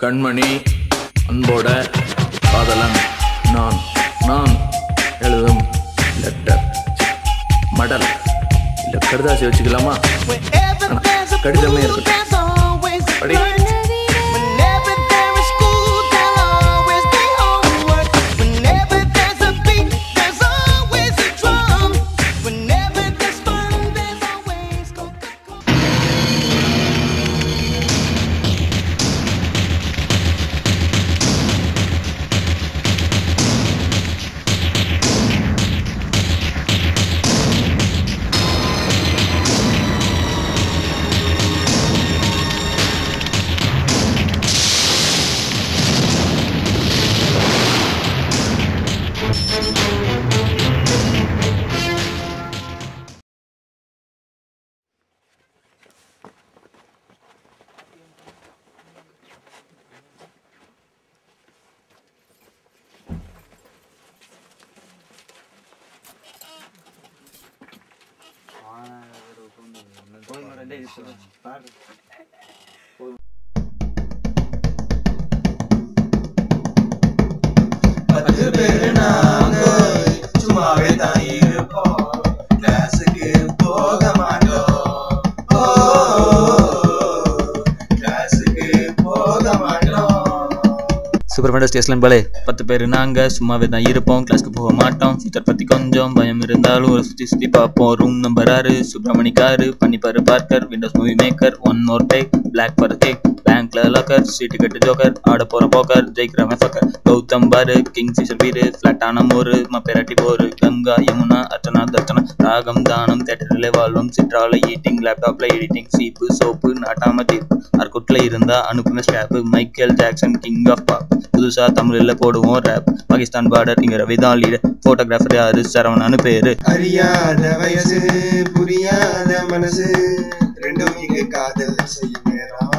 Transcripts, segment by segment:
கண்மணி அன்போட காதலன் நான் நான் எழுதும் லெட்டர் மடல் இல்ல கடுதாசி வச்சுக்கலாமா? கடிதமே இருக்கட்டும். படி. பத்து பேரு நாங்க சும்மாவே தான் இருப்போம், கிளாஸுக்கு போக மாட்டோம், கிளாஸுக்கு போக மாட்டோம். சூப்பர் ஃபேண்டாஸ்டிக் பாலே 10 பேர் நாங்க சும்மாவே தான் இருப்போம், கிளாஸ்க்கு போக மாட்டோம். ஃபியூச்சர் பத்தி கொஞ்சம் பயம் இருந்தாலும் ஒரு சுத்தி பார்ப்போம். ரூம் நம்பர் 6 சுப்ரமணி காரு, பண்ணிப்பாரு Parker, Windows movie maker, one more take, black forest cake, பேங்க்ல லாக்கர், சீட்டு கட்டு ஜோக்கர், ஆட போற போக்கர், ஜெயிக்கிறவன் ஃபக்கர், கௌதம் பாரு, கிங் ஃபிஷர் வீரு, ஃபிளாட்டான மோரு, மப்பேராட்டி போரு, கங்கா யமுனா அர்ச்சனா தர்ச்சனா, ராகம் தானம், தேட்டரில் வாழ்வம், சிற்றால ஈட்டிங், லேப்டாப்ல எடிட்டிங், சீப்பு சோப்பு, நாட்டாம தீர்ப்பு, ஆர்குட்ல இருந்தா அனுப்புன ஸ்டாப்பு, Michael Jackson king of pop, புதுசா தமிழ்ல போடுவோம் ரேப், பாகிஸ்தான் பார்டர் இங்க ரவிதான் லீடர், போட்டோகிராஃபர் யாரு சரவணான்னு பேரு. அறியாத வயசு புரியாத மனசு ரெண்டும் இங்க காதல் செய்யும் நேரம்,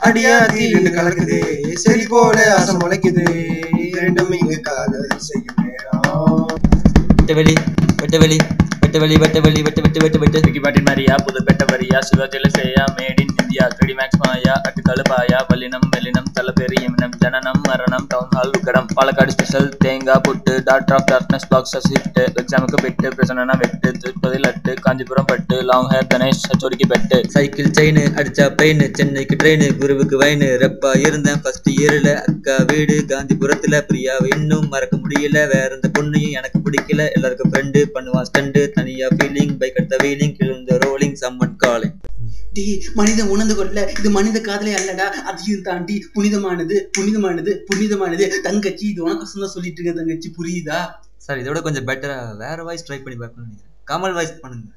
அடியாத்தி ரெண்டு கலக்குது செடி போல ஆசை முளைக்குது, ரெண்டும் இங்க காதல் செய்யும் நேரம். வெட்டவெளி வெட்டவெளி வெட்டவெளி வெட்டவெளி வெட்டு வெட்டு வெட்டு வெட்டு விக்கி பாட்டின் மாரியா, புது பெட்ட வரியா, சிவத்தில செய்யா, made in India, three D Max Maya, அட்டுக்காலு பாயா, வல்லினம் மெல்லினம், தலப்பேரி எமினம், ஜனனம் மரணம், town hall Ukkadam, Palakkad special, தேங்காய் புட்டு, doctor of darkness boxes hit, எக்ஸாமுக்கு பெட்டு, பிரசனா வெட்டு, திருப்பதி லட்டு, காஞ்சிபுரம் பட்டு, லாங் ஹேர் கணேஷ் சச்சோரிக்கு பெட்டு, சைக்கிள் செயின் அடிச்சா பெயின், சென்னைக்கு ட்ரெயின், குருவுக்கு வைனு, ரெப்பா இருந்தேன் ஃபர்ஸ்ட் இயர்ல, அக்கா வீடு காந்திபுரத்துல, பிரியாவை இன்னும் மறக்க முடியல, வேற எந்த பொண்ணையும் எனக்கு பிடிக்கல, எல்லாருக்கும் ஃப்ரெண்டு பண்ணுவான் ஸ்டண்டு, தனியா ஃபீலிங், பைக் எடுத்த வீலிங், கிழந்த ரோலிங், சம்மன் காலிங். மனிதன் உணர்ந்து கொள்ள இது மனித காதலே அல்லடா, அதையும் தாண்டி புனிதமானது புனிதமானது புனிதமானது. தங்கச்சி இது உனக்கு தான் சொல்லிட்டு இருக்க தங்கச்சி, புரியுதா? சார் இதோட கொஞ்சம் பெட்டரா வேற வாய்ஸ் ட்ரை பண்ணி பார்க்கணும்னு நினைக்கிறேன். கமல் வாய்ஸ் பண்ணுங்க.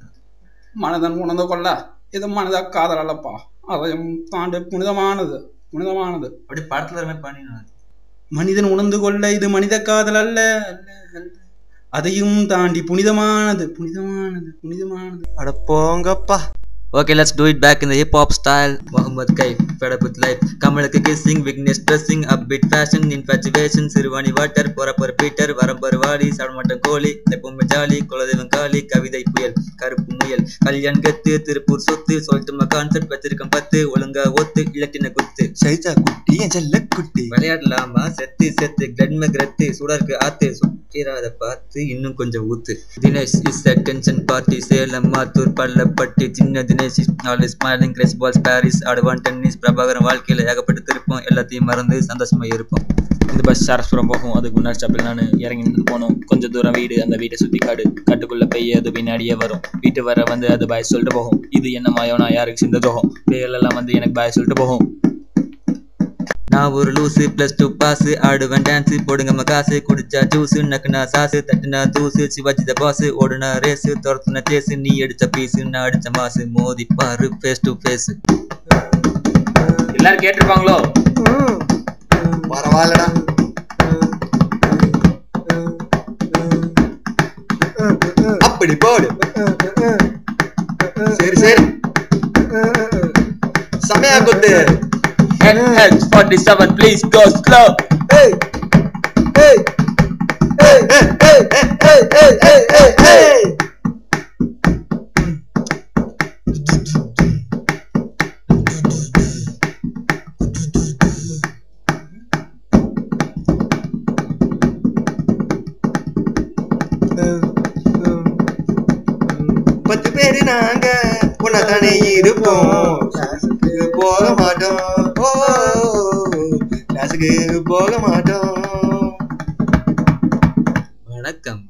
மனிதன் உணர்ந்து கொள்ள இது மனித காதல் அல்லப்பா, அதையும் தாண்டி புனிதமானது புனிதமானது. அப்படி படத்துல மாதிரி பண்ணி மனிதன் உணர்ந்து கொள்ள இது மனித காதல் அல்ல, அதையும் தாண்டி புனிதமானது புனிதமானது புனிதமானது. அட போங்கப்பா. Okay, let's do it back in the hip hop style. Muhammad Kaif, fed up with life. Kamalக்கு kissing, Vignesh dressing, upbeat fashion, infatuation, Sirvani water, Porapur Peter, Varambur Vali, Sarmatam Koli, Neppume Jali, Koladevan Kali, Kavidai Puyal, Karuppu Muyal, Kalyan Gettu, Tirupur Sottu, Solthuma concept, Vethirukam Pattu, Olunga Ottu, Ilattina Kuttu. Saida குட்டி என் செல்ல குட்டி. விளையாடலாமா செத்து செத்து கிளட்ம கிரட்டு, சூடாருக்கு ஆத்து சுற்றிராத பார்த்து இன்னும் கொஞ்சம் ஊத்து. Dinesh is a tension party, Salem Mathur Pallapatti, சின்ன தினேஷ் இஸ் always smiling, கிரேஸ் பால்ஸ் பாரிஸ், ஆடுவான் டென்னிஸ், பிரபாகரன் வாழ்க்கையில ஏகப்பட்டு திருப்போம், எல்லாத்தையும் மறந்து சந்தோஷமா இருப்போம். இந்த பஸ் சாரஸ்புரம் போகும், அதுக்கு முன்னாடி ஸ்டாப்பில் நான் இறங்கி நின்று போனோம். கொஞ்சம் தூரம் வீடு, அந்த வீட்டை சுற்றி காடு, காட்டுக்குள்ள பெய்ய அது பின்னாடியே வரும், வீட்டு வர வந்து அது பாய் சொல்லிட்டு போகும். இது என்ன மாயோனா யாருக்கு சிந்த தோகும், பேரெல்லாம் வந்து எனக்கு பாய் சொல்லிட்டு போகும். நான் ஒரு லூசு +2 பாஸ், ஆடுவேன் டான்ஸு, போடுங்கம்மா காசு, குடிச்சா ஜூஸு, நக்குனா சாசு, தட்டுனா தூசு, சிவாஜி த பாஸ், ஓடுனா ரேஸு, துரத்துன தேசு, நீ அடிச்ச பீஸு, நான் அடிச்ச மாசு, மோதி பாரு ஃபேஸ் டு ஃபேஸ். எல்லாரும் கேட்டிருப்பாங்களோ? பரவாயில்லடா. அப்படி போடு. சரி சரி சமயா குத்து. NH47 please go slow. Hey hey hey hey hey hey hey hey hey. 10 பேரு நாங்க ஒன்னாதானே இருப்போம், கிளாஸுக்கு போக மாட்டோம், கிளாஸுக்கு போக மாட்டோம். வணக்கம்.